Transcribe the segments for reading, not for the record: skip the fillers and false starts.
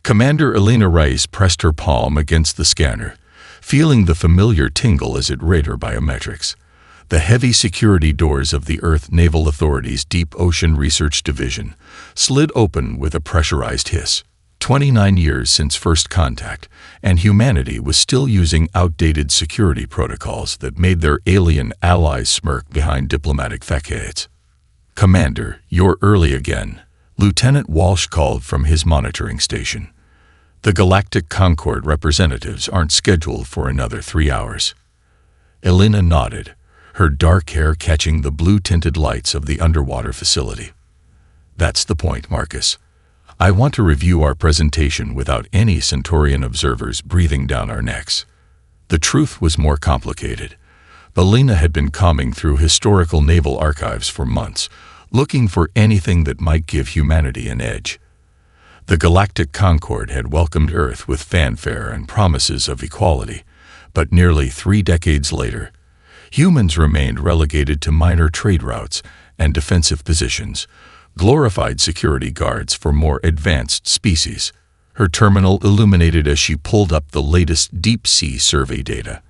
Commander Elena Rice pressed her palm against the scanner, feeling the familiar tingle as it read her biometrics. The heavy security doors of the Earth Naval Authority's Deep Ocean Research Division slid open with a pressurized hiss. 29 years since first contact, and humanity was still using outdated security protocols that made their alien allies smirk behind diplomatic facades. "Commander, you're early again," Lieutenant Walsh called from his monitoring station. "The Galactic Concord representatives aren't scheduled for another 3 hours." Elena nodded, her dark hair catching the blue-tinted lights of the underwater facility. "That's the point, Marcus. I want to review our presentation without any Centaurian observers breathing down our necks." The truth was more complicated. Elena had been combing through historical naval archives for months, looking for anything that might give humanity an edge. The Galactic Concord had welcomed Earth with fanfare and promises of equality, but nearly 3 decades later, humans remained relegated to minor trade routes and defensive positions, glorified security guards for more advanced species. Her terminal illuminated as she pulled up the latest deep-sea survey data.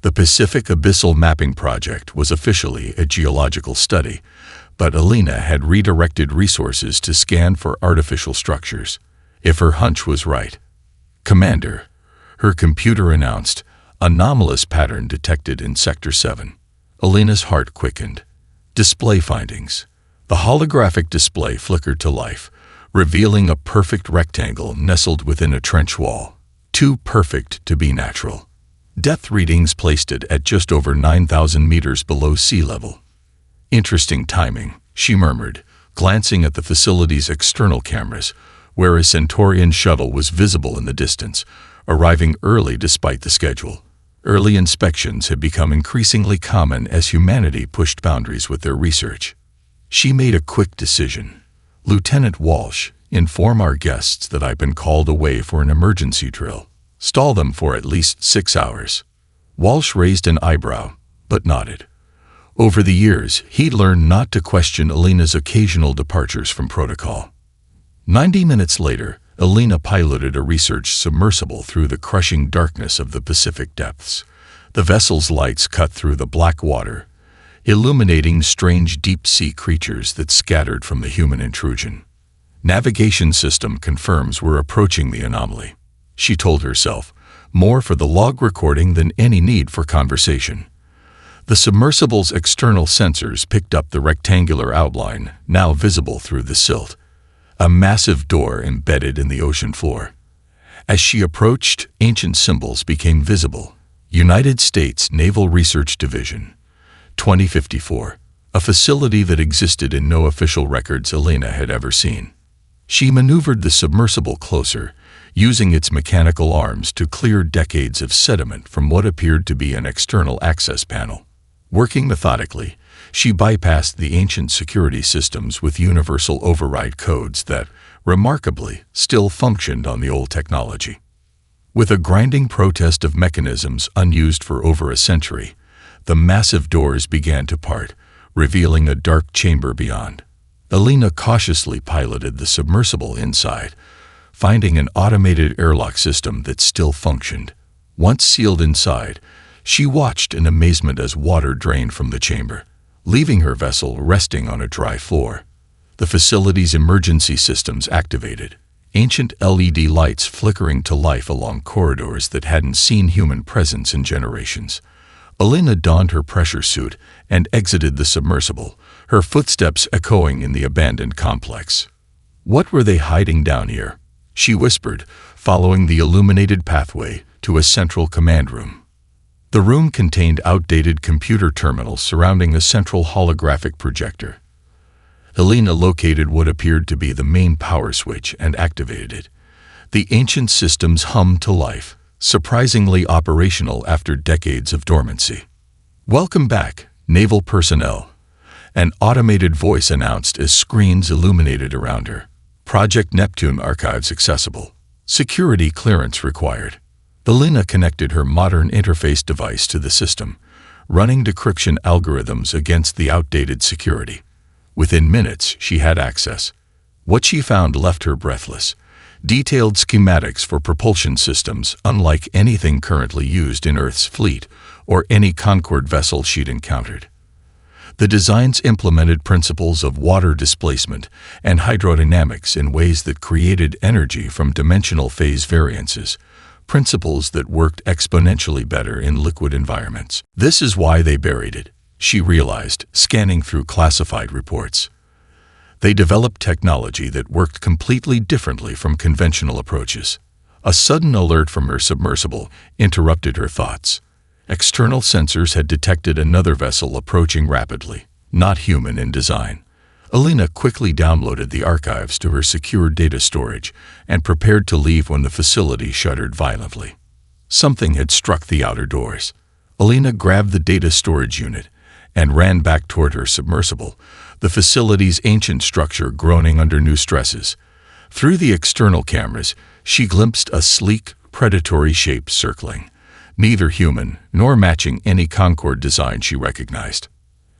The Pacific Abyssal Mapping Project was officially a geological study, but Elena had redirected resources to scan for artificial structures. If her hunch was right. "Commander," her computer announced, "anomalous pattern detected in Sector 7. Elena's heart quickened. "Display findings." The holographic display flickered to life, revealing a perfect rectangle nestled within a trench wall. Too perfect to be natural. Depth readings placed it at just over 9,000 meters below sea level. "Interesting timing," she murmured, glancing at the facility's external cameras, where a Centaurian shuttle was visible in the distance, arriving early despite the schedule. Early inspections had become increasingly common as humanity pushed boundaries with their research. She made a quick decision. "Lieutenant Walsh, inform our guests that I've been called away for an emergency drill. Stall them for at least 6 hours." Walsh raised an eyebrow, but nodded. Over the years, he'd learned not to question Elena's occasional departures from protocol. 90 minutes later, Elena piloted a research submersible through the crushing darkness of the Pacific depths. The vessel's lights cut through the black water, illuminating strange deep-sea creatures that scattered from the human intrusion. "Navigation system confirms we're approaching the anomaly," she told herself, more for the log recording than any need for conversation. The submersible's external sensors picked up the rectangular outline, now visible through the silt, a massive door embedded in the ocean floor. As she approached, ancient symbols became visible. United States Naval Research Division, 2054, a facility that existed in no official records Elena had ever seen. She maneuvered the submersible closer, using its mechanical arms to clear decades of sediment from what appeared to be an external access panel. Working methodically, she bypassed the ancient security systems with universal override codes that, remarkably, still functioned on the old technology. With a grinding protest of mechanisms unused for over a century, the massive doors began to part, revealing a dark chamber beyond. Elena cautiously piloted the submersible inside, finding an automated airlock system that still functioned. Once sealed inside, she watched in amazement as water drained from the chamber, leaving her vessel resting on a dry floor. The facility's emergency systems activated, ancient LED lights flickering to life along corridors that hadn't seen human presence in generations. Elena donned her pressure suit and exited the submersible, her footsteps echoing in the abandoned complex. "What were they hiding down here?" she whispered, following the illuminated pathway to a central command room. The room contained outdated computer terminals surrounding a central holographic projector. Elena located what appeared to be the main power switch and activated it. The ancient systems hummed to life, surprisingly operational after decades of dormancy. "Welcome back, naval personnel," an automated voice announced as screens illuminated around her. "Project Neptune archives accessible. Security clearance required." Elena connected her modern interface device to the system, running decryption algorithms against the outdated security. Within minutes, she had access. What she found left her breathless. detailed schematics for propulsion systems unlike anything currently used in Earth's fleet or any Concorde vessel she'd encountered. The designs implemented principles of water displacement and hydrodynamics in ways that created energy from dimensional phase variances, principles that worked exponentially better in liquid environments. This is why they buried it, she realized, scanning through classified reports. They developed technology that worked completely differently from conventional approaches. A sudden alert from her submersible interrupted her thoughts. External sensors had detected another vessel approaching rapidly, not human in design. Alina quickly downloaded the archives to her secure data storage and prepared to leave when the facility shuddered violently. Something had struck the outer doors. Alina grabbed the data storage unit and ran back toward her submersible, the facility's ancient structure groaning under new stresses. Through the external cameras, she glimpsed a sleek, predatory shape circling, neither human nor matching any Concorde design she recognized.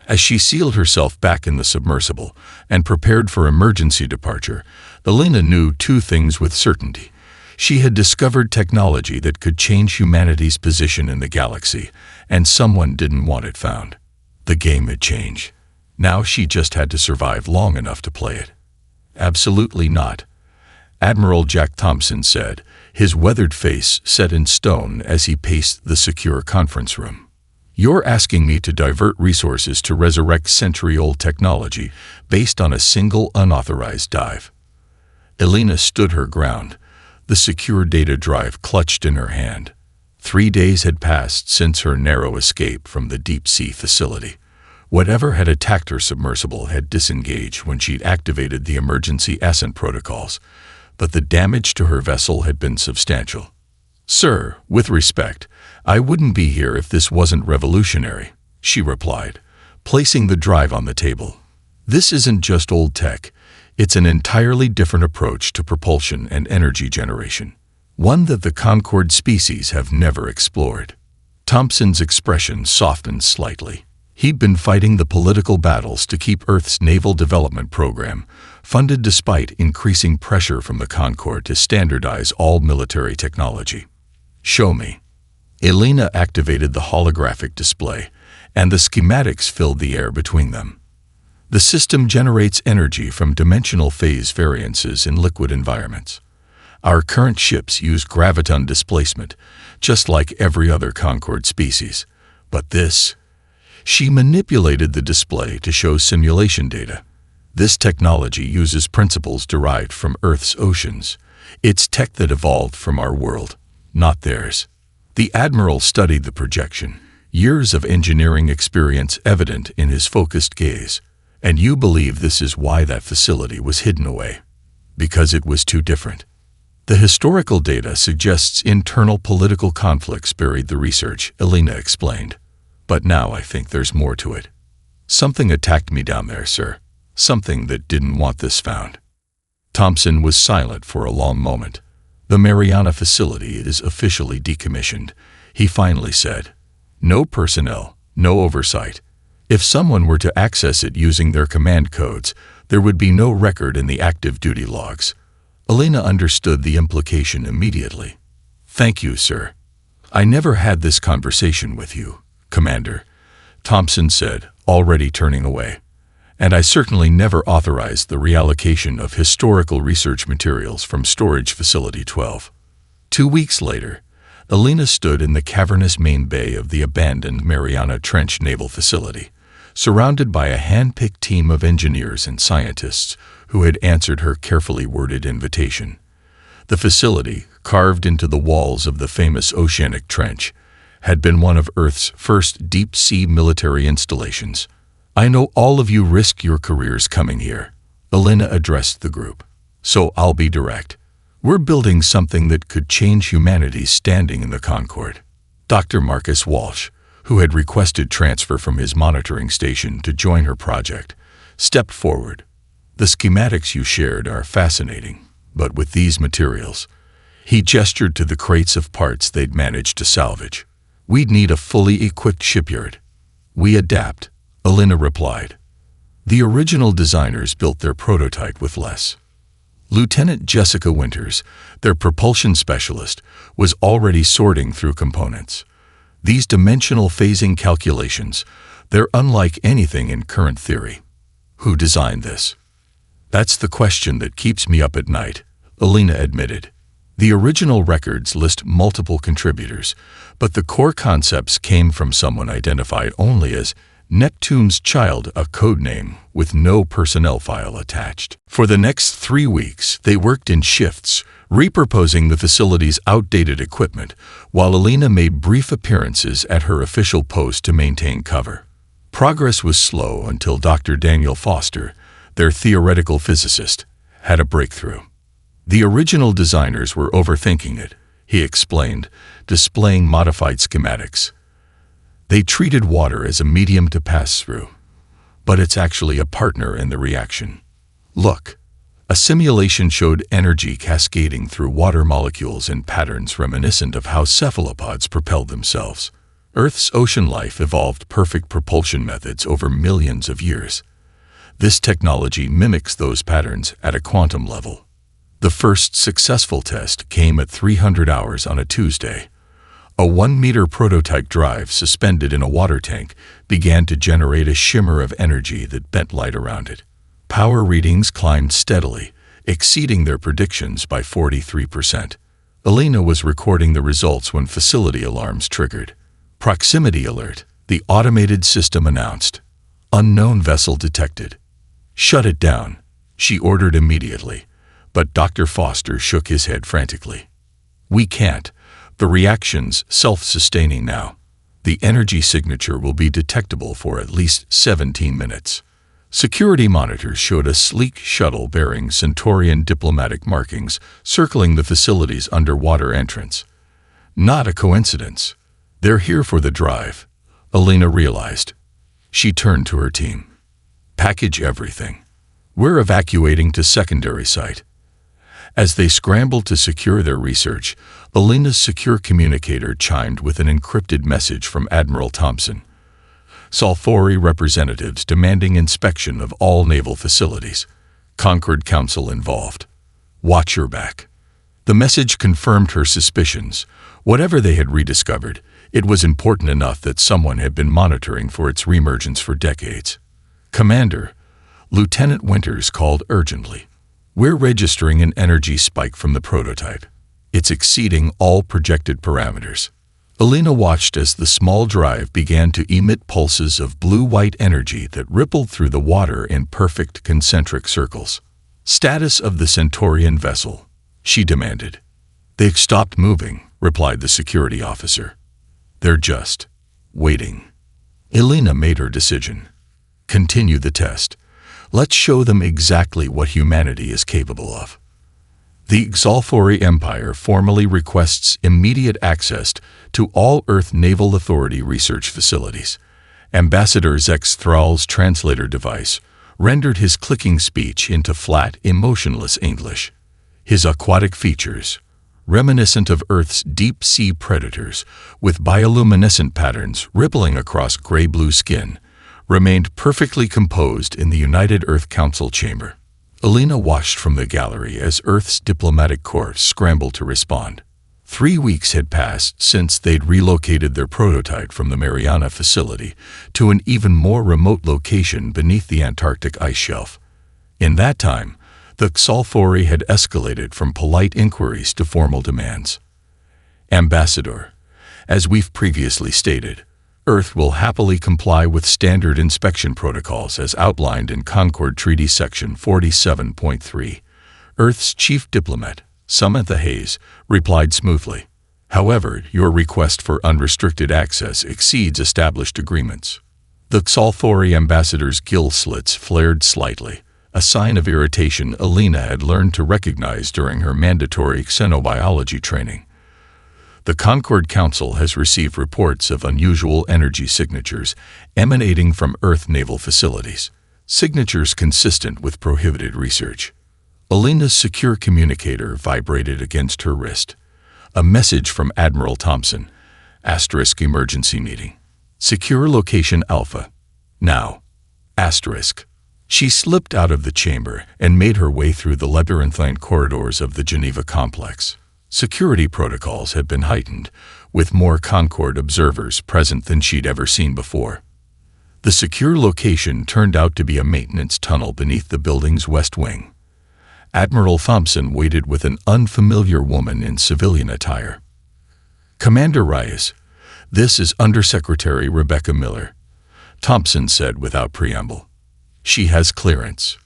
As she sealed herself back in the submersible and prepared for emergency departure, Alina knew two things with certainty. She had discovered technology that could change humanity's position in the galaxy, and someone didn't want it found. The game had changed. Now she just had to survive long enough to play it. Absolutely not, Admiral Jack Thompson said, his weathered face set in stone as he paced the secure conference room. You're asking me to divert resources to resurrect century-old technology based on a single unauthorized dive. Alina stood her ground, the secure data drive clutched in her hand. 3 days had passed since her narrow escape from the deep-sea facility. Whatever had attacked her submersible had disengaged when she'd activated the emergency ascent protocols, but the damage to her vessel had been substantial. "Sir, with respect, I wouldn't be here if this wasn't revolutionary," she replied, placing the drive on the table. "This isn't just old tech, it's an entirely different approach to propulsion and energy generation, one that the Concorde species have never explored." Thompson's expression softened slightly. He'd been fighting the political battles to keep Earth's naval development program funded despite increasing pressure from the Concorde to standardize all military technology. "Show me." Alina activated the holographic display, and the schematics filled the air between them. The system generates energy from dimensional phase variances in liquid environments. Our current ships use graviton displacement, just like every other Concorde species. But this... She manipulated the display to show simulation data. This technology uses principles derived from Earth's oceans. It's tech that evolved from our world, not theirs. The Admiral studied the projection, years of engineering experience evident in his focused gaze. "And you believe this is why that facility was hidden away? Because it was too different?" "The historical data suggests internal political conflicts buried the research," Alina explained. "But now I think there's more to it. Something attacked me down there, sir. Something that didn't want this found." Thompson was silent for a long moment. "The Mariana facility is officially decommissioned," he finally said. "No personnel, no oversight. If someone were to access it using their command codes, there would be no record in the active duty logs." Alina understood the implication immediately. "Thank you, sir. I never had this conversation with you, Commander," Thompson said, already turning away. "And I certainly never authorized the reallocation of historical research materials from Storage Facility 12. 2 weeks later, Alina stood in the cavernous main bay of the abandoned Mariana Trench Naval Facility, surrounded by a hand-picked team of engineers and scientists who had answered her carefully worded invitation. The facility, carved into the walls of the famous Oceanic Trench, had been one of Earth's first deep-sea military installations. "I know all of you risk your careers coming here," Alina addressed the group. "So I'll be direct. We're building something that could change humanity's standing in the Concorde." Dr. Marcus Walsh, who had requested transfer from his monitoring station to join her project, stepped forward. "The schematics you shared are fascinating, but with these materials..." He gestured to the crates of parts they'd managed to salvage. "We'd need a fully equipped shipyard." "We adapt," Alina replied. "The original designers built their prototype with less." Lieutenant Jessica Winters, their propulsion specialist, was already sorting through components. These dimensional phasing calculations, they're unlike anything in current theory. Who designed this? That's the question that keeps me up at night, Alina admitted. The original records list multiple contributors, but the core concepts came from someone identified only as Neptune's Child, a code name with no personnel file attached. For the next 3 weeks, they worked in shifts, repurposing the facility's outdated equipment, while Alina made brief appearances at her official post to maintain cover. Progress was slow until Dr. Daniel Foster, their theoretical physicist, had a breakthrough. The original designers were overthinking it, he explained, displaying modified schematics. They treated water as a medium to pass through, but it's actually a partner in the reaction. Look, a simulation showed energy cascading through water molecules in patterns reminiscent of how cephalopods propelled themselves. Earth's ocean life evolved perfect propulsion methods over millions of years. This technology mimics those patterns at a quantum level. The first successful test came at 300 hours on a Tuesday. A 1-meter prototype drive suspended in a water tank began to generate a shimmer of energy that bent light around it. Power readings climbed steadily, exceeding their predictions by 43%. Alina was recording the results when facility alarms triggered. Proximity alert, the automated system announced. Unknown vessel detected. Shut it down, she ordered immediately, but Dr. Foster shook his head frantically. We can't. The reaction's self-sustaining now. The energy signature will be detectable for at least 17 minutes. Security monitors showed a sleek shuttle bearing Centaurian diplomatic markings circling the facility's underwater entrance. Not a coincidence. They're here for the drive, Alina realized. She turned to her team. Package everything. We're evacuating to secondary site. As they scrambled to secure their research, Alina's secure communicator chimed with an encrypted message from Admiral Thompson. Sulfuri representatives demanding inspection of all naval facilities. Concord Council involved. Watch your back. The message confirmed her suspicions. Whatever they had rediscovered, it was important enough that someone had been monitoring for its reemergence for decades. Commander, Lieutenant Winters called urgently. We're registering an energy spike from the prototype. It's exceeding all projected parameters. Alina watched as the small drive began to emit pulses of blue-white energy that rippled through the water in perfect concentric circles. Status of the Centaurian vessel, she demanded. They've stopped moving, replied the security officer. They're just waiting. Alina made her decision. Continue the test. Let's show them exactly what humanity is capable of. The Sulfuri Empire formally requests immediate access to all Earth Naval Authority research facilities. Ambassador Zex Thrall's translator device rendered his clicking speech into flat, emotionless English. His aquatic features, reminiscent of Earth's deep-sea predators with bioluminescent patterns rippling across gray-blue skin, remained perfectly composed in the United Earth Council chamber. Alina watched from the gallery as Earth's diplomatic corps scrambled to respond. 3 weeks had passed since they'd relocated their prototype from the Mariana facility to an even more remote location beneath the Antarctic ice shelf. In that time, the Sulfuri had escalated from polite inquiries to formal demands. Ambassador, as we've previously stated, Earth will happily comply with standard inspection protocols as outlined in Concord Treaty Section 47.3. Earth's chief diplomat, Samantha Hayes, replied smoothly. However, your request for unrestricted access exceeds established agreements. The Sulfuri ambassador's gill slits flared slightly, a sign of irritation Alina had learned to recognize during her mandatory xenobiology training. The Concord Council has received reports of unusual energy signatures emanating from Earth naval facilities, signatures consistent with prohibited research. Alina's secure communicator vibrated against her wrist. A message from Admiral Thompson. Asterisk emergency meeting. Secure location Alpha. Now. Asterisk. She slipped out of the chamber and made her way through the labyrinthine corridors of the Geneva complex. Security protocols had been heightened, with more Concord observers present than she'd ever seen before. The secure location turned out to be a maintenance tunnel beneath the building's west wing. Admiral Thompson waited with an unfamiliar woman in civilian attire. "Commander Reyes, this is Undersecretary Rebecca Miller," Thompson said without preamble. "She has clearance."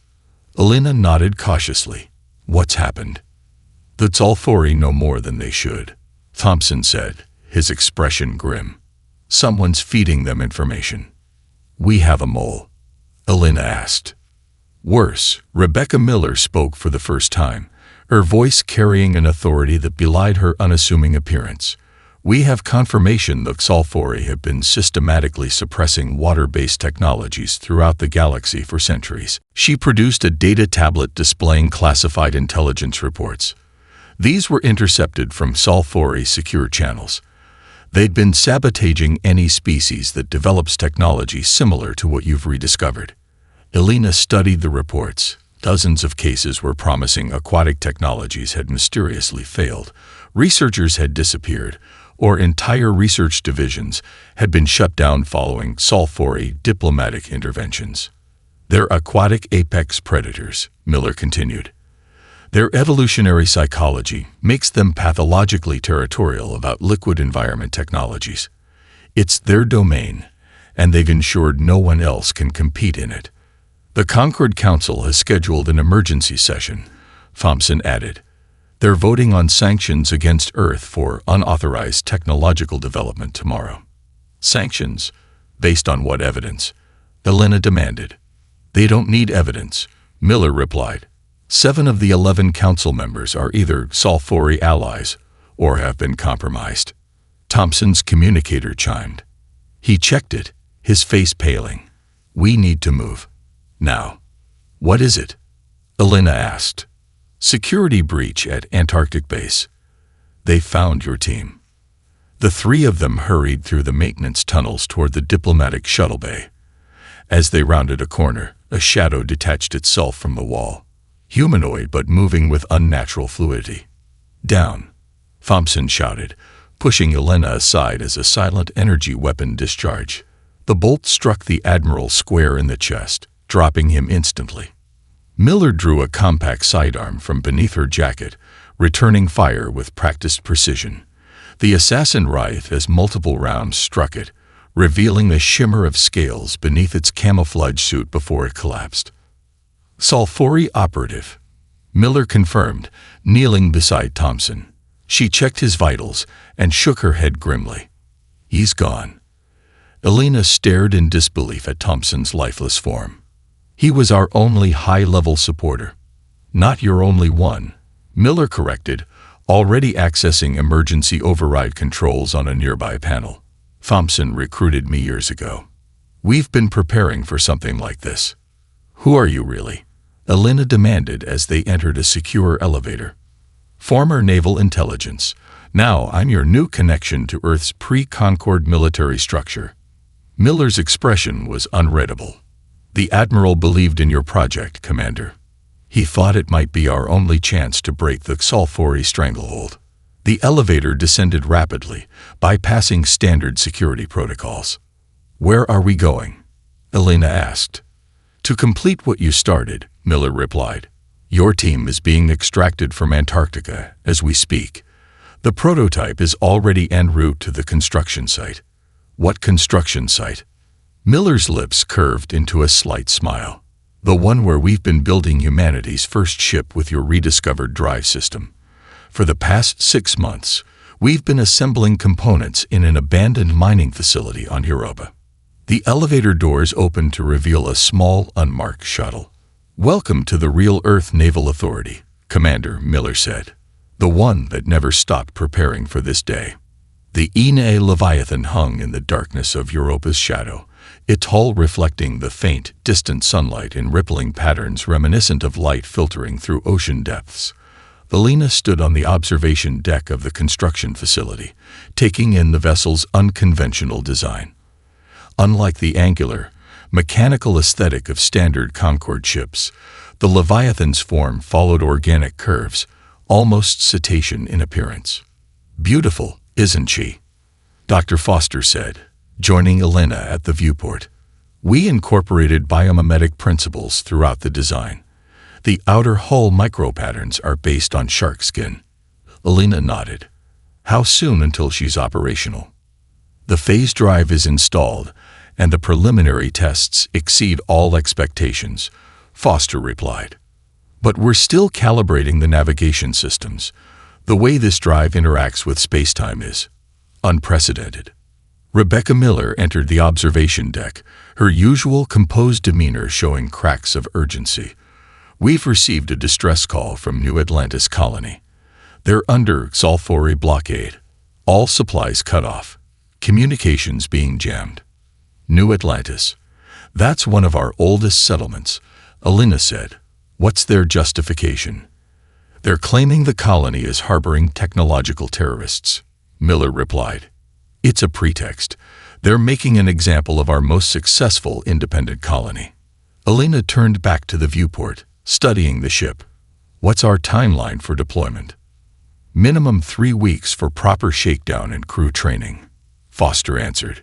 Elena nodded cautiously. "What's happened?" "The Zalthori know more than they should," Thompson said, his expression grim. "Someone's feeding them information." "We have a mole?" Elena asked. Worse, Rebecca Miller spoke for the first time, her voice carrying an authority that belied her unassuming appearance. "We have confirmation the Zalthori have been systematically suppressing water-based technologies throughout the galaxy for centuries." She produced a data tablet displaying classified intelligence reports. These were intercepted from Zalthori secure channels. They'd been sabotaging any species that develops technology similar to what you've rediscovered. Elena studied the reports. Dozens of cases where promising aquatic technologies had mysteriously failed. Researchers had disappeared, or entire research divisions had been shut down following Zalthori diplomatic interventions. "They're aquatic apex predators," Miller continued. "Their evolutionary psychology makes them pathologically territorial about liquid environment technologies. It's their domain, and they've ensured no one else can compete in it." "The Concord Council has scheduled an emergency session," Thompson added. "They're voting on sanctions against Earth for unauthorized technological development tomorrow." "Sanctions? Based on what evidence?" Elena demanded. "They don't need evidence," Miller replied. 7 of the 11 council members are either Zalthori allies or have been compromised. Thompson's communicator chimed. He checked it, his face paling. "We need to move. Now." "What is it?" Elena asked. "Security breach at Antarctic base. They found your team." The 3 of them hurried through the maintenance tunnels toward the diplomatic shuttle bay. As they rounded a corner, a shadow detached itself from the wall. Humanoid but moving with unnatural fluidity. "Down," Thompson shouted, pushing Elena aside as a silent energy weapon discharged. The bolt struck the Admiral square in the chest, dropping him instantly. Miller drew a compact sidearm from beneath her jacket, returning fire with practiced precision. The assassin writhed as multiple rounds struck it, revealing a shimmer of scales beneath its camouflage suit before it collapsed. "Zalthori operative," Miller confirmed, kneeling beside Thompson. She checked his vitals and shook her head grimly. "He's gone." Elena stared in disbelief at Thompson's lifeless form. "He was our only high-level supporter." "Not your only one," Miller corrected, already accessing emergency override controls on a nearby panel. "Thompson recruited me years ago. We've been preparing for something like this." "Who are you really?" Elena demanded as they entered a secure elevator. "Former Naval Intelligence. Now I'm your new connection to Earth's pre-Concord military structure." Miller's expression was unreadable. "The Admiral believed in your project, Commander. He thought it might be our only chance to break the Zalthori stranglehold." The elevator descended rapidly, bypassing standard security protocols. "Where are we going?" Elena asked. "To complete what you started," Miller replied. "Your team is being extracted from Antarctica as we speak. The prototype is already en route to the construction site." "What construction site?" Miller's lips curved into a slight smile. "The one where we've been building humanity's first ship with your rediscovered drive system. For the past 6 months, we've been assembling components in an abandoned mining facility on Europa." The elevator doors opened to reveal a small, unmarked shuttle. "Welcome to the real Earth Naval Authority," Commander Miller said. "The one that never stopped preparing for this day." The Ine Leviathan hung in the darkness of Europa's shadow, its hull reflecting the faint, distant sunlight in rippling patterns reminiscent of light filtering through ocean depths. Elena stood on the observation deck of the construction facility, taking in the vessel's unconventional design. Unlike the angular, mechanical aesthetic of standard Concorde ships. The Leviathan's form followed organic curves, almost cetacean in appearance. "Beautiful, isn't she?" Dr. Foster said, joining Elena at the viewport. "We incorporated biomimetic principles throughout the design. The outer hull micropatterns are based on shark skin." Elena nodded. "How soon until she's operational?" "The phase drive is installed, and the preliminary tests exceed all expectations," Foster replied. "But we're still calibrating the navigation systems. The way this drive interacts with spacetime is unprecedented." Rebecca Miller entered the observation deck, her usual composed demeanor showing cracks of urgency. "We've received a distress call from New Atlantis Colony. They're under sulfuri blockade. All supplies cut off. Communications being jammed." "New Atlantis. That's one of our oldest settlements," Elena said. "What's their justification?" "They're claiming the colony is harboring technological terrorists," Miller replied. "It's a pretext. They're making an example of our most successful independent colony." Elena turned back to the viewport, studying the ship. "What's our timeline for deployment?" "Minimum 3 weeks for proper shakedown and crew training," Foster answered.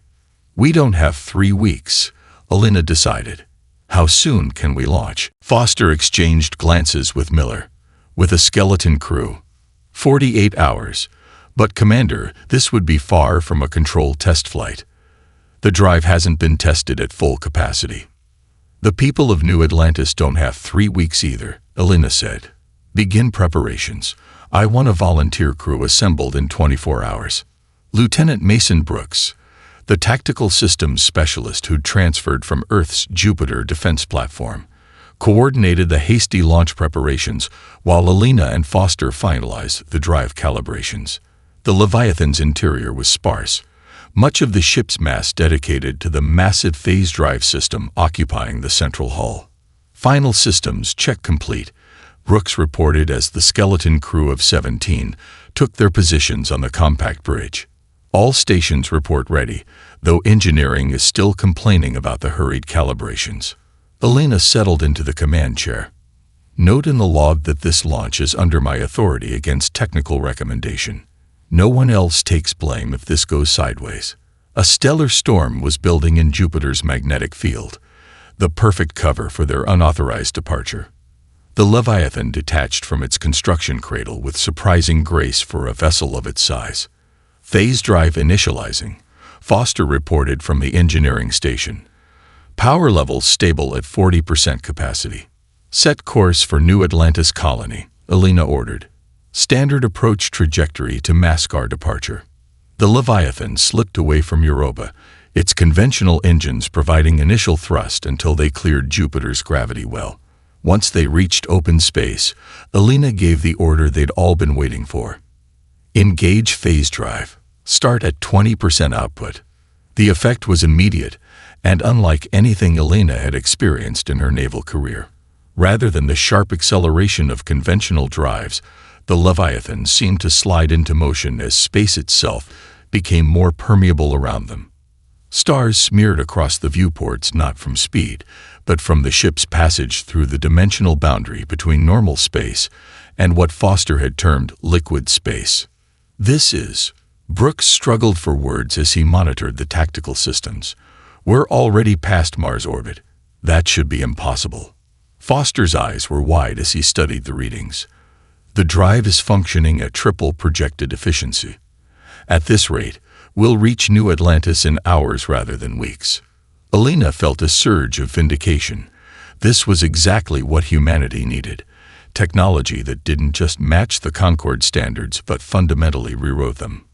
"We don't have 3 weeks," Elena decided. "How soon can we launch?" Foster exchanged glances with Miller. "With a skeleton crew, 48 hours. But Commander, this would be far from a controlled test flight. The drive hasn't been tested at full capacity." "The people of New Atlantis don't have 3 weeks either," Elena said. "Begin preparations. I want a volunteer crew assembled in 24 hours. Lieutenant Mason Brooks, the tactical systems specialist who'd transferred from Earth's Jupiter defense platform, coordinated the hasty launch preparations while Elena and Foster finalized the drive calibrations. The Leviathan's interior was sparse, much of the ship's mass dedicated to the massive phase drive system occupying the central hull. "Final systems check complete," Brooks reported as the skeleton crew of 17 took their positions on the compact bridge. "All stations report ready, though engineering is still complaining about the hurried calibrations." Elena settled into the command chair. "Note in the log that this launch is under my authority against technical recommendation. No one else takes blame if this goes sideways." A stellar storm was building in Jupiter's magnetic field, the perfect cover for their unauthorized departure. The Leviathan detached from its construction cradle with surprising grace for a vessel of its size. "Phase drive initializing," Foster reported from the engineering station. "Power levels stable at 40% capacity." "Set course for New Atlantis Colony," Elena ordered. "Standard approach trajectory to mask our departure." The Leviathan slipped away from Europa, its conventional engines providing initial thrust until they cleared Jupiter's gravity well. Once they reached open space, Elena gave the order they'd all been waiting for. "Engage phase drive. Start at 20% output." The effect was immediate, and unlike anything Elena had experienced in her naval career. Rather than the sharp acceleration of conventional drives, the Leviathan seemed to slide into motion as space itself became more permeable around them. Stars smeared across the viewports not from speed, but from the ship's passage through the dimensional boundary between normal space and what Foster had termed liquid space. "This is..." Brooks struggled for words as he monitored the tactical systems. "We're already past Mars orbit. That should be impossible." Foster's eyes were wide as he studied the readings. "The drive is functioning at triple projected efficiency. At this rate, we'll reach New Atlantis in hours rather than weeks." Elena felt a surge of vindication. This was exactly what humanity needed. Technology that didn't just match the Concorde standards but fundamentally rewrote them.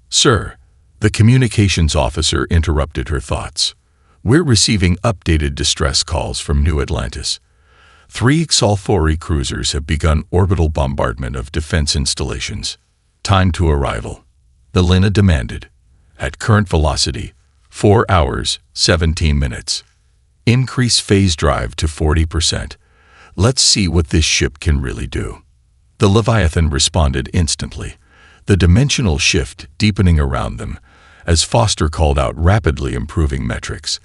"Sir," the communications officer interrupted her thoughts. "We're receiving updated distress calls from New Atlantis. 3 sulfuri cruisers have begun orbital bombardment of defense installations. Time to arrival," Elena demanded. "At current velocity, 4 hours, 17 minutes. Increase phase drive to 40%. Let's see what this ship can really do." The Leviathan responded instantly, the dimensional shift deepening around them, as Foster called out rapidly improving metrics.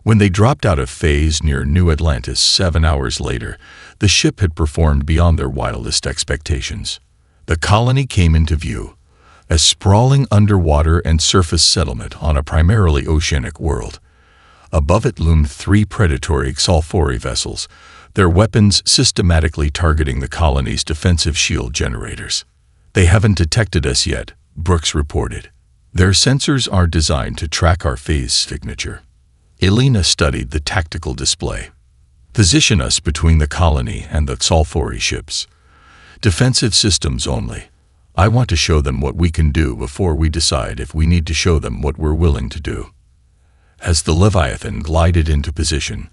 When they dropped out of phase near New Atlantis 7 hours later, the ship had performed beyond their wildest expectations. The colony came into view, a sprawling underwater and surface settlement on a primarily oceanic world. Above it loomed 3 predatory Xalfori vessels, their weapons systematically targeting the colony's defensive shield generators. "They haven't detected us yet," Brooks reported. "Their sensors are designed to track our phase signature." Elena studied the tactical display. "Position us between the colony and the Xalfori ships. Defensive systems only. I want to show them what we can do before we decide if we need to show them what we're willing to do." As the Leviathan glided into position,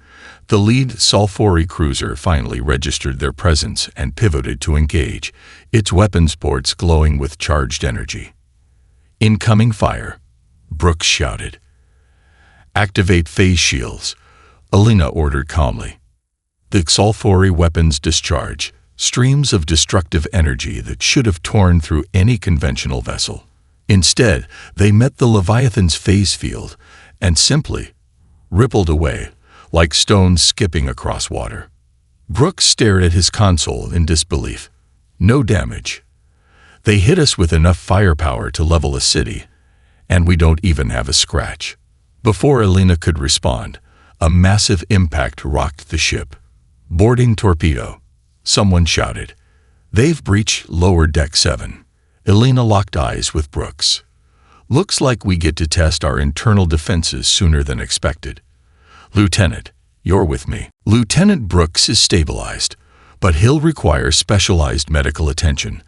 the lead Xalfori cruiser finally registered their presence and pivoted to engage, its weapons ports glowing with charged energy. "Incoming fire," Brooks shouted. "Activate phase shields," Elena ordered calmly. The Xalfori weapons discharge, streams of destructive energy that should have torn through any conventional vessel. Instead, they met the Leviathan's phase field and simply rippled away, like stones skipping across water. Brooks stared at his console in disbelief. "No damage. They hit us with enough firepower to level a city, and we don't even have a scratch." Before Elena could respond, a massive impact rocked the ship. "Boarding torpedo," someone shouted. "They've breached lower deck 7. Elena locked eyes with Brooks. "Looks like we get to test our internal defenses sooner than expected." "Lieutenant, you're with me." Lieutenant Brooks is stabilized, but he'll require specialized medical attention,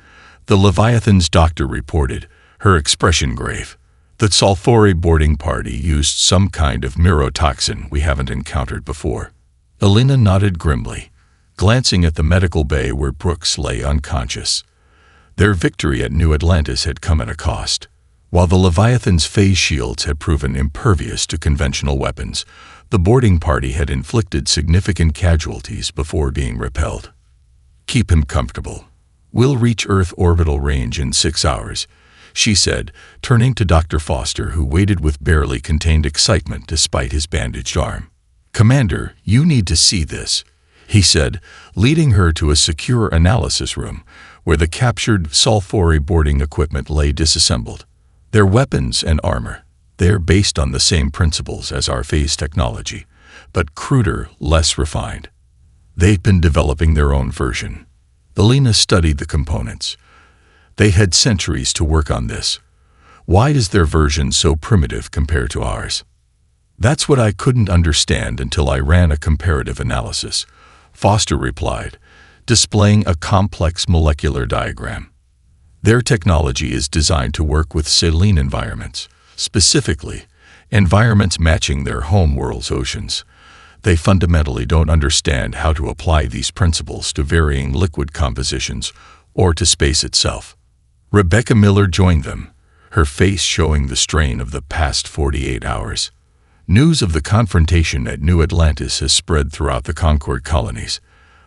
the Leviathan's doctor reported, her expression grave. "The Xalfori boarding party used some kind of neurotoxin we haven't encountered before." Elena nodded grimly, glancing at the medical bay where Brooks lay unconscious. Their victory at New Atlantis had come at a cost. While the Leviathan's phase shields had proven impervious to conventional weapons, the boarding party had inflicted significant casualties before being repelled. "Keep him comfortable. We'll reach Earth orbital range in 6 hours," she said, turning to Dr. Foster, who waited with barely contained excitement despite his bandaged arm. "Commander, you need to see this," he said, leading her to a secure analysis room where the captured Xalfori boarding equipment lay disassembled. Their weapons and armor, they're based on the same principles as our phase technology, but cruder, less refined. They'd been developing their own version. Elena studied the components. They had centuries to work on this. Why is their version so primitive compared to ours? "That's what I couldn't understand until I ran a comparative analysis," Foster replied, displaying a complex molecular diagram. "Their technology is designed to work with saline environments, specifically, environments matching their home world's oceans. They fundamentally don't understand how to apply these principles to varying liquid compositions or to space itself." Rebecca Miller joined them, her face showing the strain of the past 48 hours. News of the confrontation at New Atlantis has spread throughout the Concord colonies.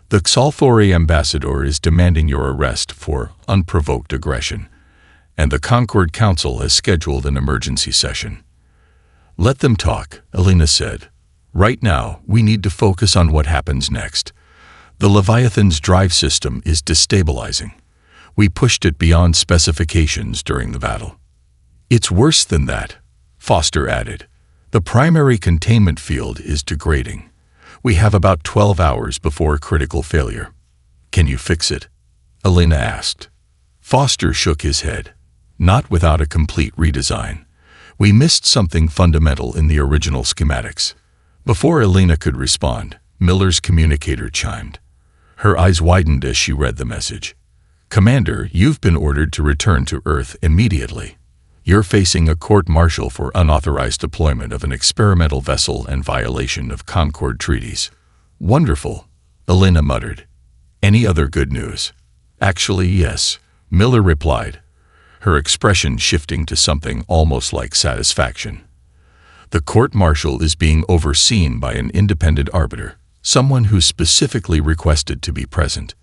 "The Xalfori ambassador is demanding your arrest for unprovoked aggression, and the Concord Council has scheduled an emergency session." "Let them talk," Elena said. "Right now, we need to focus on what happens next. The Leviathan's drive system is destabilizing. We pushed it beyond specifications during the battle." "It's worse than that," Foster added. "The primary containment field is degrading. We have about 12 hours before critical failure." "Can you fix it?" Elena asked. Foster shook his head. "Not without a complete redesign. We missed something fundamental in the original schematics." Before Elena could respond, Miller's communicator chimed. Her eyes widened as she read the message. "Commander, you've been ordered to return to Earth immediately. You're facing a court-martial for unauthorized deployment of an experimental vessel and violation of Concord treaties." "Wonderful," Elena muttered. "Any other good news?" "Actually, yes," Miller replied, her expression shifting to something almost like satisfaction. "The court-martial is being overseen by an independent arbiter, someone who specifically requested to be present."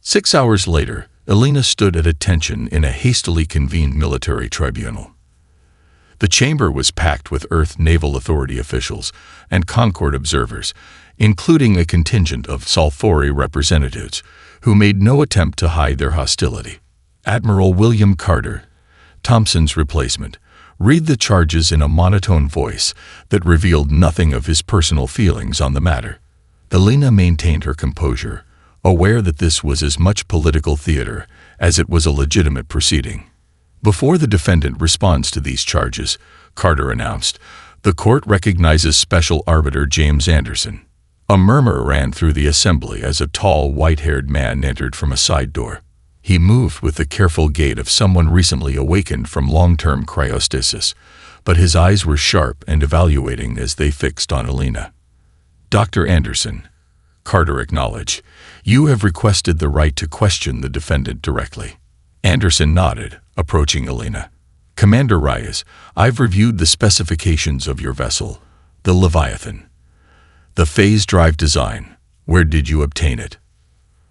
6 hours later, Elena stood at attention in a hastily convened military tribunal. The chamber was packed with Earth Naval Authority officials and Concord observers, including a contingent of Sulfuri representatives, who made no attempt to hide their hostility. Admiral William Carter, Thompson's replacement, read the charges in a monotone voice that revealed nothing of his personal feelings on the matter. Alina maintained her composure, aware that this was as much political theater as it was a legitimate proceeding. Before the defendant responds to these charges, Carter announced, the court recognizes Special Arbiter James Anderson. A murmur ran through the assembly as a tall, white-haired man entered from a side door. He moved with the careful gait of someone recently awakened from long-term cryostasis, but his eyes were sharp and evaluating as they fixed on Alina. Dr. Anderson, Carter acknowledged, you have requested the right to question the defendant directly. Anderson nodded, approaching Alina. Commander Reyes, I've reviewed the specifications of your vessel, the Leviathan. The phase drive design, where did you obtain it?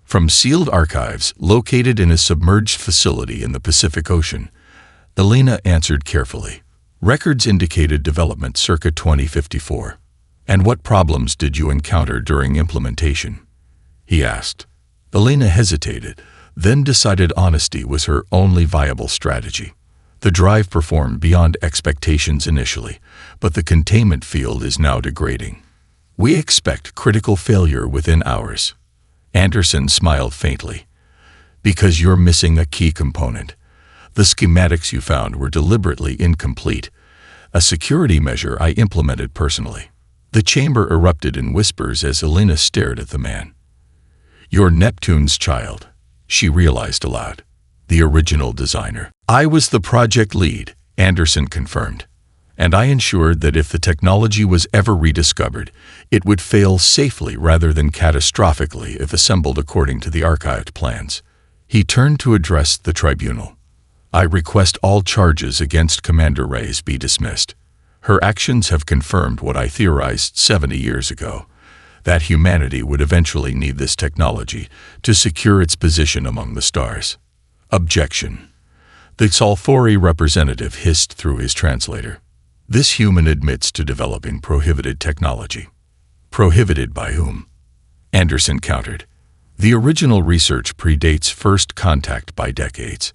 From sealed archives located in a submerged facility in the Pacific Ocean, Alina answered carefully. Records indicated development circa 2054. And what problems did you encounter during implementation? He asked. Alina hesitated, then decided honesty was her only viable strategy. The drive performed beyond expectations initially, but the containment field is now degrading. We expect critical failure within hours. Anderson smiled faintly. Because you're missing a key component. The schematics you found were deliberately incomplete, a security measure I implemented personally. The chamber erupted in whispers as Alina stared at the man. You're Neptune's child, she realized aloud. The original designer. I was the project lead, Anderson confirmed. And I ensured that if the technology was ever rediscovered, it would fail safely rather than catastrophically if assembled according to the archived plans. He turned to address the tribunal. I request all charges against Commander Reyes be dismissed. Her actions have confirmed what I theorized 70 years ago, that humanity would eventually need this technology to secure its position among the stars. Objection. The Sulfuri representative hissed through his translator. This human admits to developing prohibited technology. Prohibited by whom? Anderson countered. The original research predates first contact by decades.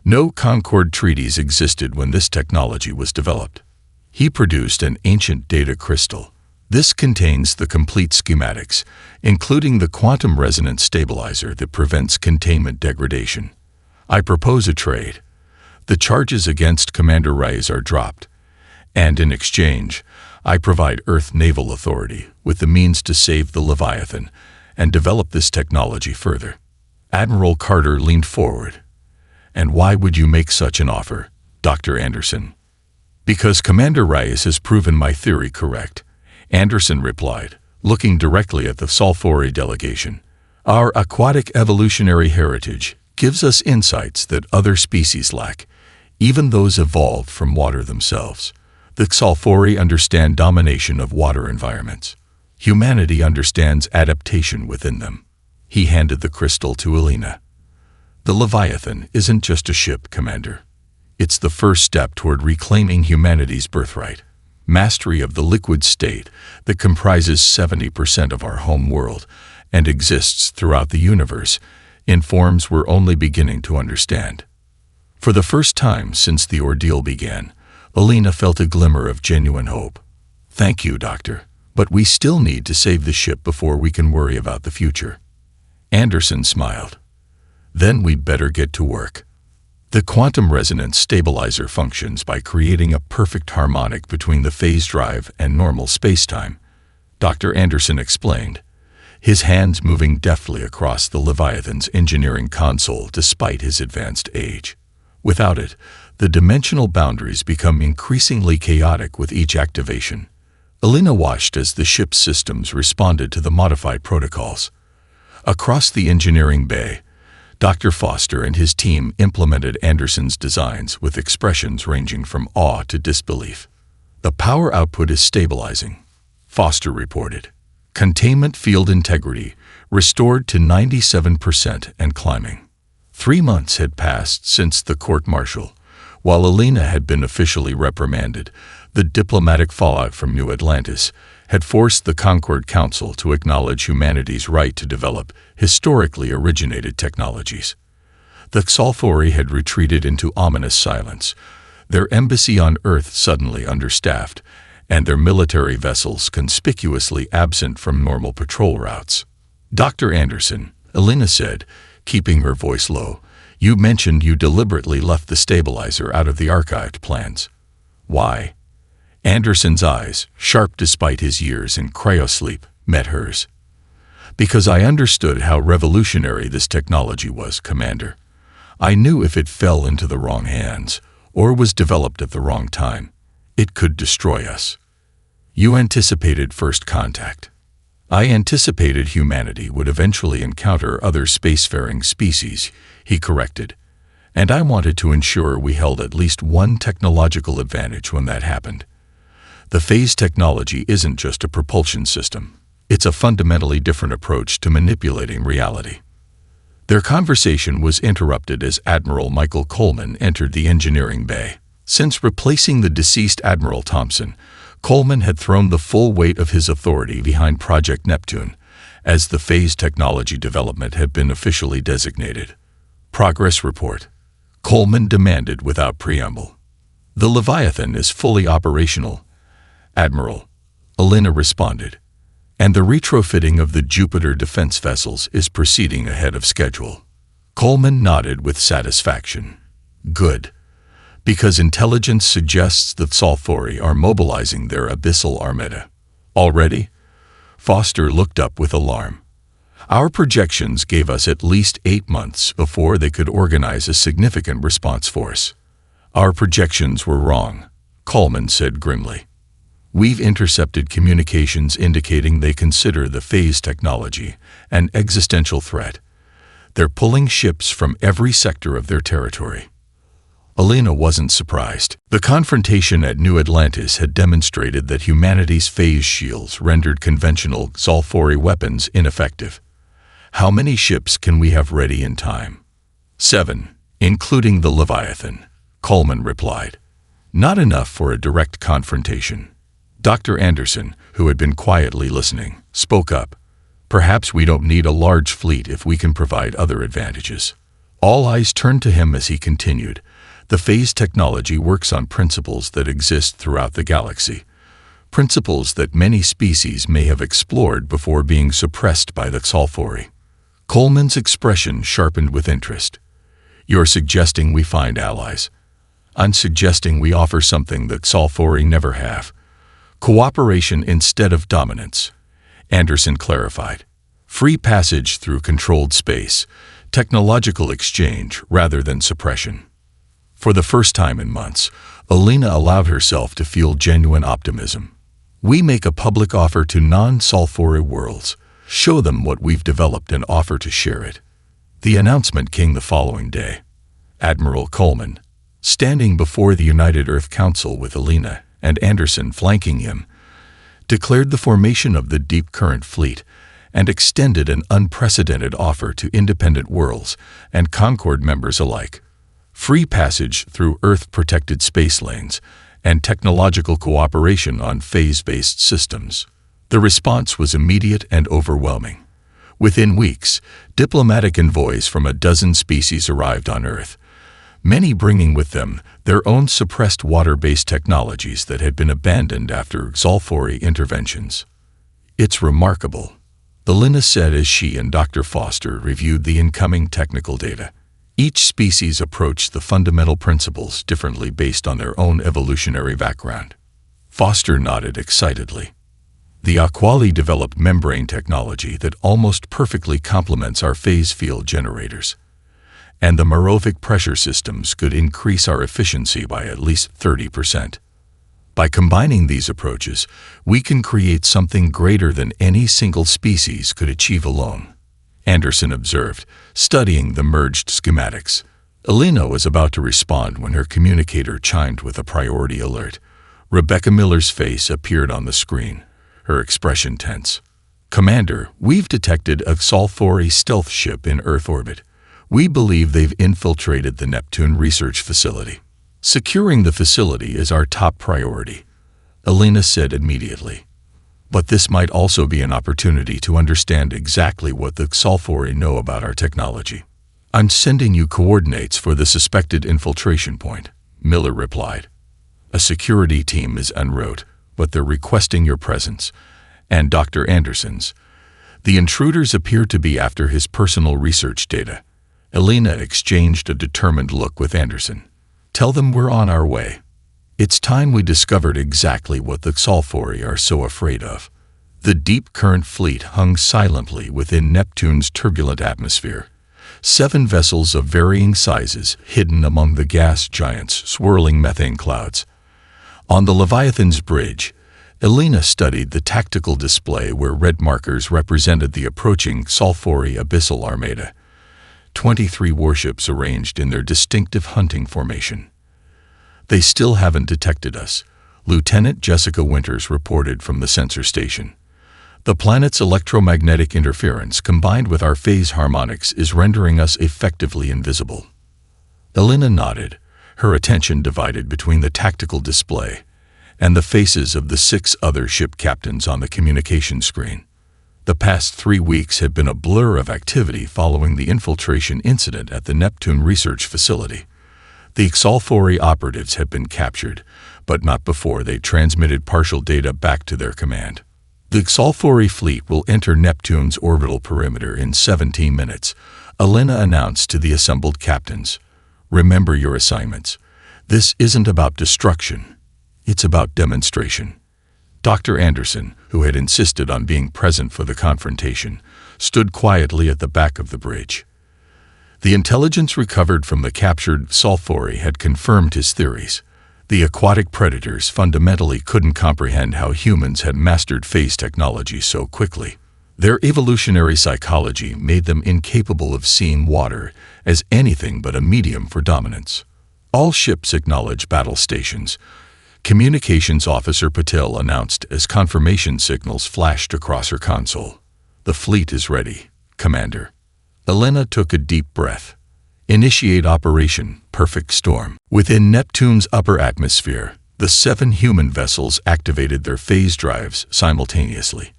No Concord treaties existed when this technology was developed. He produced an ancient data crystal. This contains the complete schematics, including the quantum resonance stabilizer that prevents containment degradation. I propose a trade. The charges against Commander Reyes are dropped, and in exchange, I provide Earth Naval Authority with the means to save the Leviathan and develop this technology further. Admiral Carter leaned forward. And why would you make such an offer, Dr. Anderson? Because Commander Reyes has proven my theory correct, Anderson replied, looking directly at the Sulfuri delegation. Our aquatic evolutionary heritage gives us insights that other species lack, even those evolved from water themselves. The Sulfuri understand domination of water environments. Humanity understands adaptation within them. He handed the crystal to Alina. The Leviathan isn't just a ship, Commander. It's the first step toward reclaiming humanity's birthright. Mastery of the liquid state that comprises 70% of our home world and exists throughout the universe in forms we're only beginning to understand. For the first time since the ordeal began, Alina felt a glimmer of genuine hope. Thank you, Doctor, but we still need to save the ship before we can worry about the future. Anderson smiled. Then we'd better get to work. The quantum resonance stabilizer functions by creating a perfect harmonic between the phase drive and normal spacetime, Dr. Anderson explained, his hands moving deftly across the Leviathan's engineering console despite his advanced age. Without it, the dimensional boundaries become increasingly chaotic with each activation. Alina watched as the ship's systems responded to the modified protocols. Across the engineering bay, Dr. Foster and his team implemented Anderson's designs with expressions ranging from awe to disbelief. The power output is stabilizing, Foster reported. Containment field integrity restored to 97% and climbing. 3 months had passed since the court-martial, While Alina had been officially reprimanded, the diplomatic fallout from New Atlantis had forced the Concord Council to acknowledge humanity's right to develop historically originated technologies. The Xalfori had retreated into ominous silence, their embassy on Earth suddenly understaffed, and their military vessels conspicuously absent from normal patrol routes. "Dr. Anderson," Alina said, keeping her voice low, "you mentioned you deliberately left the stabilizer out of the archived plans. Why?" Anderson's eyes, sharp despite his years in cryosleep, met hers. "Because I understood how revolutionary this technology was, Commander. I knew if it fell into the wrong hands, or was developed at the wrong time, it could destroy us. You anticipated first contact. I anticipated humanity would eventually encounter other spacefaring species," he corrected, "and I wanted to ensure we held at least one technological advantage when that happened. The phase technology isn't just a propulsion system. It's a fundamentally different approach to manipulating reality." Their conversation was interrupted as Admiral Michael Coleman entered the engineering bay. Since replacing the deceased Admiral Thompson, Coleman had thrown the full weight of his authority behind Project Neptune, as the phase technology development had been officially designated. "Progress report," Coleman demanded without preamble. "The Leviathan is fully operational, Admiral," Alina responded, "and the retrofitting of the Jupiter defense vessels is proceeding ahead of schedule." Coleman nodded with satisfaction. "Good. Because intelligence suggests the Xalfori are mobilizing their abyssal armada." "Already?" Foster looked up with alarm. "Our projections gave us at least 8 months before they could organize a significant response force." "Our projections were wrong," Coleman said grimly. "We've intercepted communications indicating they consider the phase technology an existential threat. They're pulling ships from every sector of their territory." Alina wasn't surprised. The confrontation at New Atlantis had demonstrated that humanity's phase shields rendered conventional Xalfori weapons ineffective. "How many ships can we have ready in time?" 7, including the Leviathan, Coleman replied. "Not enough for a direct confrontation." Dr. Anderson, who had been quietly listening, spoke up. "Perhaps we don't need a large fleet if we can provide other advantages." All eyes turned to him as he continued. "The phase technology works on principles that exist throughout the galaxy, principles that many species may have explored before being suppressed by the Xalfori." Coleman's expression sharpened with interest. "You're suggesting we find allies?" "I'm suggesting we offer something the Xalfori never have. Cooperation instead of dominance," Anderson clarified. "Free passage through controlled space, technological exchange rather than suppression." For the first time in months, Alina allowed herself to feel genuine optimism. "We make a public offer to non-Xalfori worlds, show them what we've developed and offer to share it." The announcement came the following day. Admiral Coleman, standing before the United Earth Council with Alina and Anderson flanking him, declared the formation of the Deep Current Fleet and extended an unprecedented offer to independent worlds and Concord members alike: free passage through Earth-protected space lanes and technological cooperation on phase-based systems. The response was immediate and overwhelming. Within weeks, diplomatic envoys from a dozen species arrived on Earth, many bringing with them their own suppressed water-based technologies that had been abandoned after Xalfori interventions. "It's remarkable," Alina said as she and Dr. Foster reviewed the incoming technical data. Each species approached the fundamental principles differently based on their own evolutionary background. Foster nodded excitedly. "The Aquali developed membrane technology that almost perfectly complements our phase field generators, and the Merovic pressure systems could increase our efficiency by at least 30%. By combining these approaches, we can create something greater than any single species could achieve alone," Anderson observed, studying the merged schematics. Alina was about to respond when her communicator chimed with a priority alert. Rebecca Miller's face appeared on the screen, her expression tense. "Commander, we've detected a Xalfori stealth ship in Earth orbit. We believe they've infiltrated the Neptune research facility." Securing the facility is our top priority, Elena said immediately. But this might also be an opportunity to understand exactly what the Sulfuri know about our technology. I'm sending you coordinates for the suspected infiltration point, Miller replied. A security team is en route, but they're requesting your presence, and Dr. Anderson's. The intruders appear to be after his personal research data. Elena exchanged a determined look with Anderson. Tell them we're on our way. It's time we discovered exactly what the Sulfuri are so afraid of. The deep current fleet hung silently within Neptune's turbulent atmosphere. 7 vessels of varying sizes hidden among the gas giants' swirling methane clouds. On the Leviathan's bridge, Elena studied the tactical display where red markers represented the approaching Sulfuri Abyssal Armada. 23 warships arranged in their distinctive hunting formation. They still haven't detected us, Lieutenant Jessica Winters reported from the sensor station. The planet's electromagnetic interference combined with our phase harmonics is rendering us effectively invisible. Elena nodded, her attention divided between the tactical display and the faces of the 6 other ship captains on the communication screen. The past 3 weeks had been a blur of activity following the infiltration incident at the Neptune research facility. The Sulfuri operatives had been captured, but not before they transmitted partial data back to their command. The Sulfuri fleet will enter Neptune's orbital perimeter in 17 minutes, Elena announced to the assembled captains. Remember your assignments. This isn't about destruction. It's about demonstration. Dr. Anderson, who had insisted on being present for the confrontation, stood quietly at the back of the bridge. The intelligence recovered from the captured Sulfuri had confirmed his theories. The aquatic predators fundamentally couldn't comprehend how humans had mastered phase technology so quickly. Their evolutionary psychology made them incapable of seeing water as anything but a medium for dominance. All ships acknowledge battle stations, Communications Officer Patel announced as confirmation signals flashed across her console. The fleet is ready, Commander. Elena took a deep breath. Initiate Operation Perfect Storm. Within Neptune's upper atmosphere, the 7 human vessels activated their phase drives simultaneously.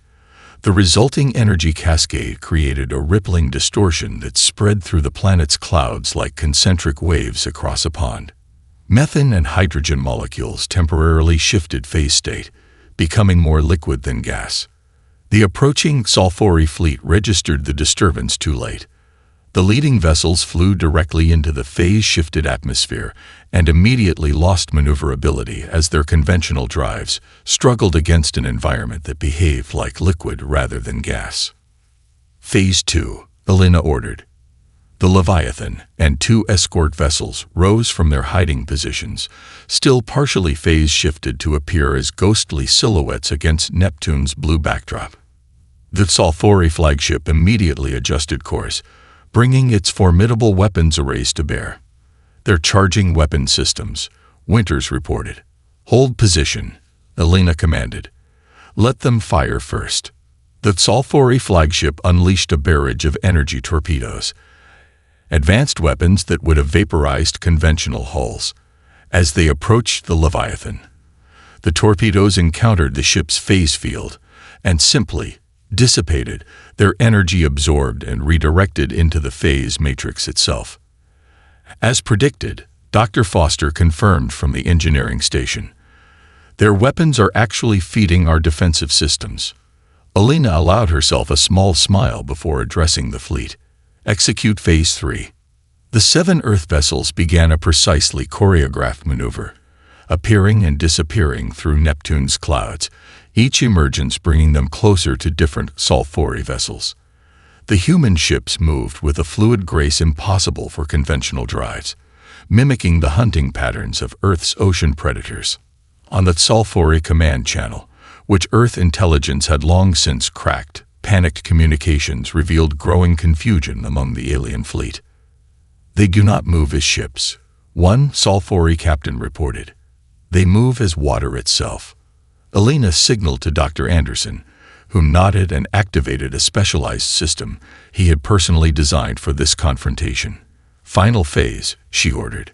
The resulting energy cascade created a rippling distortion that spread through the planet's clouds like concentric waves across a pond. Methane and hydrogen molecules temporarily shifted phase state, becoming more liquid than gas. The approaching Sulfuri fleet registered the disturbance too late. The leading vessels flew directly into the phase-shifted atmosphere and immediately lost maneuverability as their conventional drives struggled against an environment that behaved like liquid rather than gas. Phase 2, Elena ordered. The Leviathan and 2 escort vessels rose from their hiding positions, still partially phase-shifted to appear as ghostly silhouettes against Neptune's blue backdrop. The Sulfuri flagship immediately adjusted course, bringing its formidable weapons arrays to bear. They're charging weapon systems, Winters reported. Hold position, Elena commanded. Let them fire first. The Sulfuri flagship unleashed a barrage of energy torpedoes, advanced weapons that would have vaporized conventional hulls. As they approached the Leviathan, the torpedoes encountered the ship's phase field and simply dissipated, their energy absorbed and redirected into the phase matrix itself. As predicted, Dr. Foster confirmed from the engineering station. Their weapons are actually feeding our defensive systems. Elena allowed herself a small smile before addressing the fleet. Execute Phase 3. The 7 Earth vessels began a precisely choreographed maneuver, appearing and disappearing through Neptune's clouds, each emergence bringing them closer to different Sulfuri vessels. The human ships moved with a fluid grace impossible for conventional drives, mimicking the hunting patterns of Earth's ocean predators. On the Sulfuri command channel, which Earth intelligence had long since cracked, panicked communications revealed growing confusion among the alien fleet. They do not move as ships, one Sulfuri captain reported. They move as water itself. Elena signaled to Dr. Anderson, who nodded and activated a specialized system he had personally designed for this confrontation. Final phase, she ordered.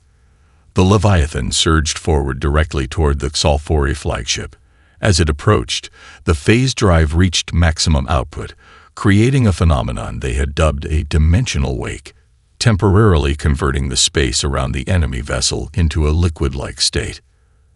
The Leviathan surged forward directly toward the Sulfuri flagship. As it approached, the phase drive reached maximum output, creating a phenomenon they had dubbed a dimensional wake, temporarily converting the space around the enemy vessel into a liquid-like state.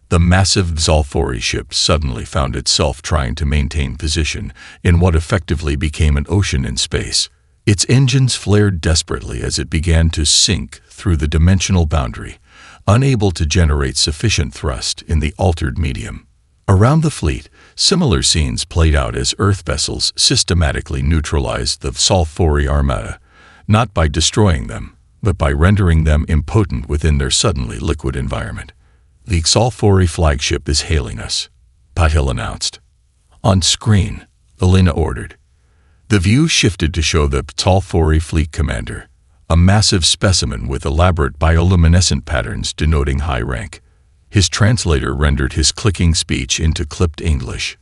The massive Sulfuri ship suddenly found itself trying to maintain position in what effectively became an ocean in space. Its engines flared desperately as it began to sink through the dimensional boundary, unable to generate sufficient thrust in the altered medium. Around the fleet, similar scenes played out as Earth vessels systematically neutralized the Sulfuri armada, not by destroying them, but by rendering them impotent within their suddenly liquid environment. "The Sulfuri flagship is hailing us," Patil announced. On screen, Elena ordered. The view shifted to show the Sulfuri fleet commander, a massive specimen with elaborate bioluminescent patterns denoting high rank. His translator rendered his clicking speech into clipped English.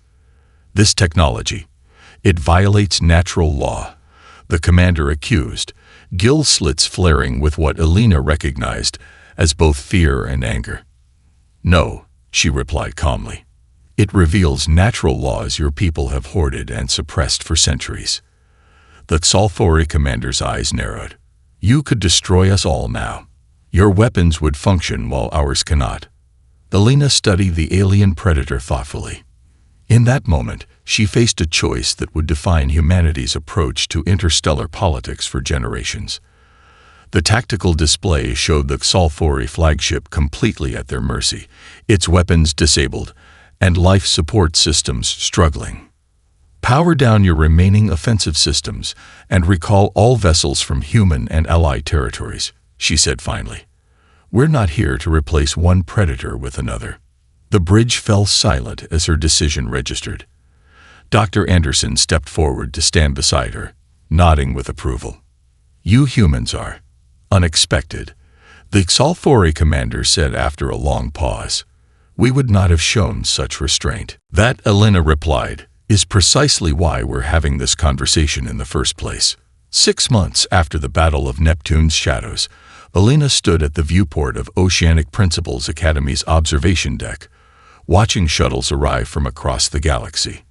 "This technology, it violates natural law," the commander accused, gill slits flaring with what Elena recognized as both fear and anger. "No," she replied calmly. "It reveals natural laws your people have hoarded and suppressed for centuries." The Sulfuri commander's eyes narrowed. "You could destroy us all now. Your weapons would function while ours cannot." Elena studied the alien predator thoughtfully. In that moment, she faced a choice that would define humanity's approach to interstellar politics for generations. The tactical display showed the Sulfuri flagship completely at their mercy, its weapons disabled, and life support systems struggling. "Power down your remaining offensive systems and recall all vessels from human and allied territories," she said finally. "We're not here to replace one predator with another." The bridge fell silent as her decision registered. Dr. Anderson stepped forward to stand beside her, nodding with approval. "You humans are unexpected," the Sulfuri commander said after a long pause. "We would not have shown such restraint." "That," Elena replied, "is precisely why we're having this conversation in the first place." 6 months after the Battle of Neptune's Shadows, Elena stood at the viewport of Oceanic Principles Academy's observation deck, watching shuttles arrive from across the galaxy.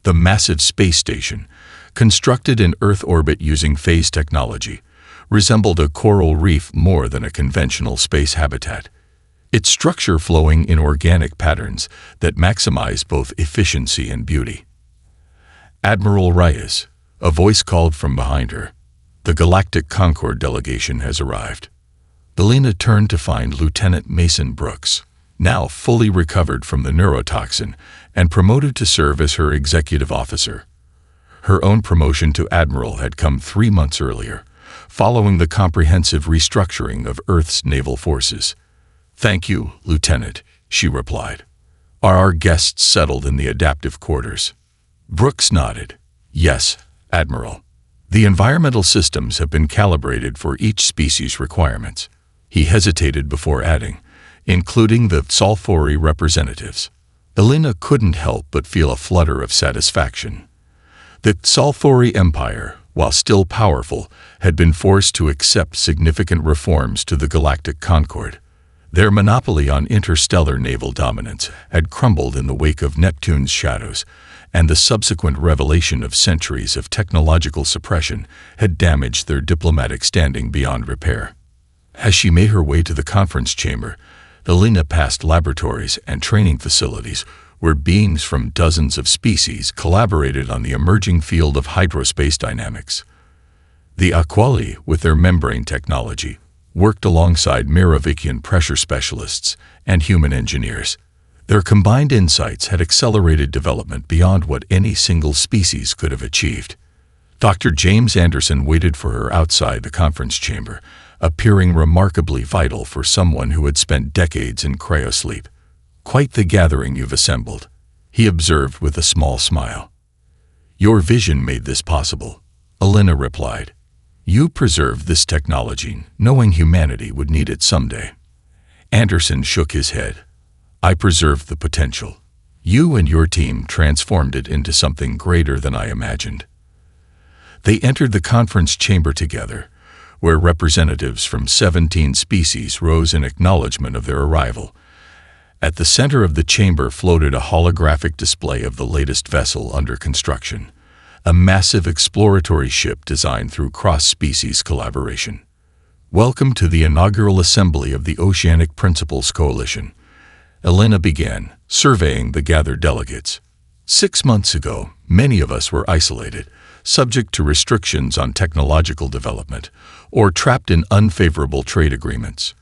The massive space station, constructed in Earth orbit using phase technology, resembled a coral reef more than a conventional space habitat, its structure flowing in organic patterns that maximize both efficiency and beauty. "Admiral Reyes," a voice called from behind her. "The Galactic Concord delegation has arrived." Elena turned to find Lieutenant Mason Brooks, now fully recovered from the neurotoxin and promoted to serve as her executive officer. Her own promotion to admiral had come 3 months earlier, following the comprehensive restructuring of Earth's naval forces. "Thank you, Lieutenant," she replied. "Are our guests settled in the adaptive quarters?" Brooks nodded. "Yes, Admiral. The environmental systems have been calibrated for each species' requirements." He hesitated before adding, "including the Sulfuri representatives." Elena couldn't help but feel a flutter of satisfaction. The Sulfuri Empire, while still powerful, had been forced to accept significant reforms to the Galactic Concord. Their monopoly on interstellar naval dominance had crumbled in the wake of Neptune's Shadows, and the subsequent revelation of centuries of technological suppression had damaged their diplomatic standing beyond repair. As she made her way to the conference chamber, Elena passed laboratories and training facilities where beings from dozens of species collaborated on the emerging field of hydrospace dynamics. The Aquali, with their membrane technology, worked alongside Miravikian pressure specialists and human engineers. Their combined insights had accelerated development beyond what any single species could have achieved. Dr. James Anderson waited for her outside the conference chamber, appearing remarkably vital for someone who had spent decades in cryosleep. "Quite the gathering you've assembled," he observed with a small smile. "Your vision made this possible," Elena replied. "You preserved this technology, knowing humanity would need it someday." Anderson shook his head. "I preserved the potential. You and your team transformed it into something greater than I imagined." They entered the conference chamber together, where representatives from 17 species rose in acknowledgement of their arrival. At the center of the chamber floated a holographic display of the latest vessel under construction, a massive exploratory ship designed through cross-species collaboration. "Welcome to the inaugural assembly of the Oceanic Principles Coalition," Elena began, surveying the gathered delegates. 6 months ago, many of us were isolated, subject to restrictions on technological development, or trapped in unfavorable trade agreements.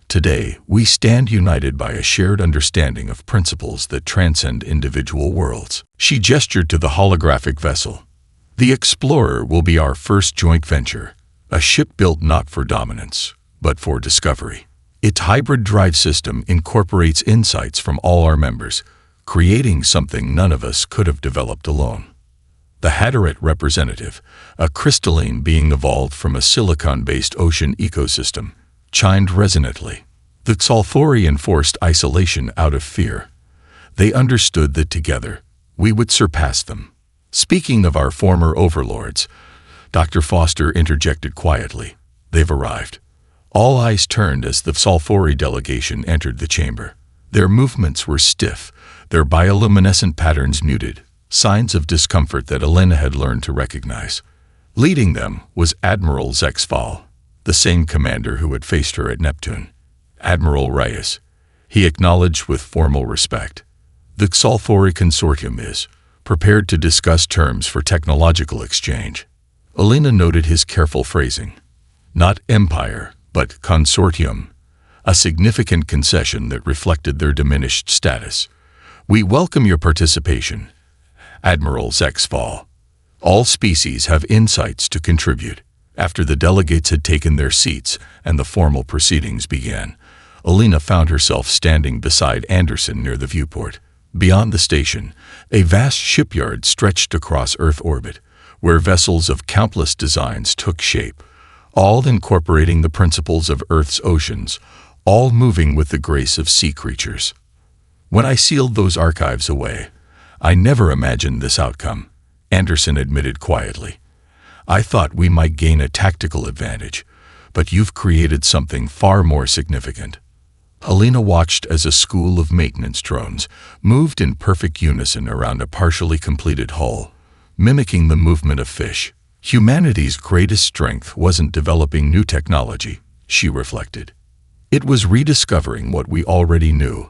Today, we stand united by a shared understanding of principles that transcend individual worlds. She gestured to the holographic vessel. "The Explorer will be our first joint venture, a ship built not for dominance, but for discovery. Its hybrid drive system incorporates insights from all our members, creating something none of us could have developed alone." The Hatterat representative, a crystalline being evolved from a silicon-based ocean ecosystem, chimed resonantly. The Xalthori enforced isolation out of fear. They understood that together, we would surpass them. "Speaking of our former overlords," Dr. Foster interjected quietly, "they've arrived." All eyes turned as the Xalthori delegation entered the chamber. Their movements were stiff, their bioluminescent patterns muted, signs of discomfort that Elena had learned to recognize. Leading them was Admiral Zexval, the same commander who had faced her at Neptune. "Admiral Reyes," he acknowledged with formal respect. "The Xalthori Consortium is prepared to discuss terms for technological exchange." Elena noted his careful phrasing. Not empire, but consortium, a significant concession that reflected their diminished status. "We welcome your participation, Admiral Zexval. All species have insights to contribute." After the delegates had taken their seats and the formal proceedings began, Elena found herself standing beside Anderson near the viewport. Beyond the station, a vast shipyard stretched across Earth orbit, where vessels of countless designs took shape, all incorporating the principles of Earth's oceans, all moving with the grace of sea creatures. "When I sealed those archives away, I never imagined this outcome," Anderson admitted quietly. "I thought we might gain a tactical advantage, but you've created something far more significant." Elena watched as a school of maintenance drones moved in perfect unison around a partially completed hull, mimicking the movement of fish. Humanity's greatest strength wasn't developing new technology, she reflected. It was rediscovering what we already knew,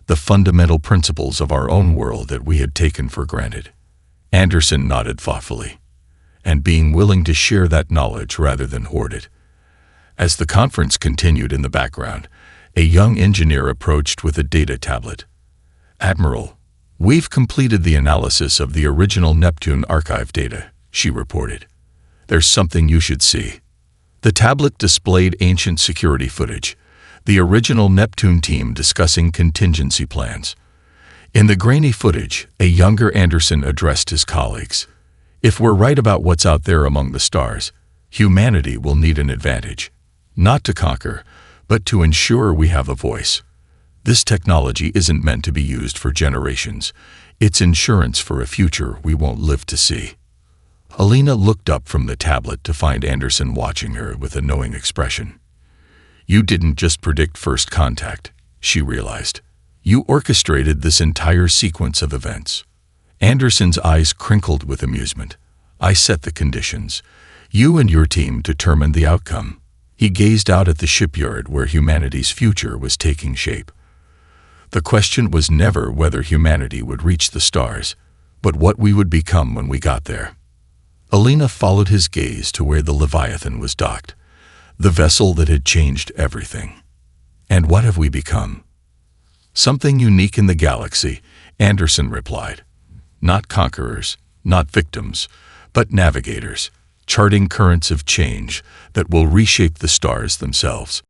the fundamental principles of our own world that we had taken for granted. Anderson nodded thoughtfully, and being willing to share that knowledge rather than hoard it. As the conference continued in the background, a young engineer approached with a data tablet. "Admiral, we've completed the analysis of the original Neptune archive data," she reported. "There's something you should see." The tablet displayed ancient security footage, the original Neptune team discussing contingency plans. In the grainy footage, a younger Anderson addressed his colleagues. "If we're right about what's out there among the stars, humanity will need an advantage. Not to conquer, but to ensure we have a voice. This technology isn't meant to be used for generations. It's insurance for a future we won't live to see." Elena looked up from the tablet to find Anderson watching her with a knowing expression. "You didn't just predict first contact," she realized. "You orchestrated this entire sequence of events." Anderson's eyes crinkled with amusement. "I set the conditions. You and your team determined the outcome." He gazed out at the shipyard where humanity's future was taking shape. The question was never whether humanity would reach the stars, but what we would become when we got there. Elena followed his gaze to where the Leviathan was docked, the vessel that had changed everything. "And what have we become?" "Something unique in the galaxy," Anderson replied. "Not conquerors, not victims, but navigators, charting currents of change that will reshape the stars themselves."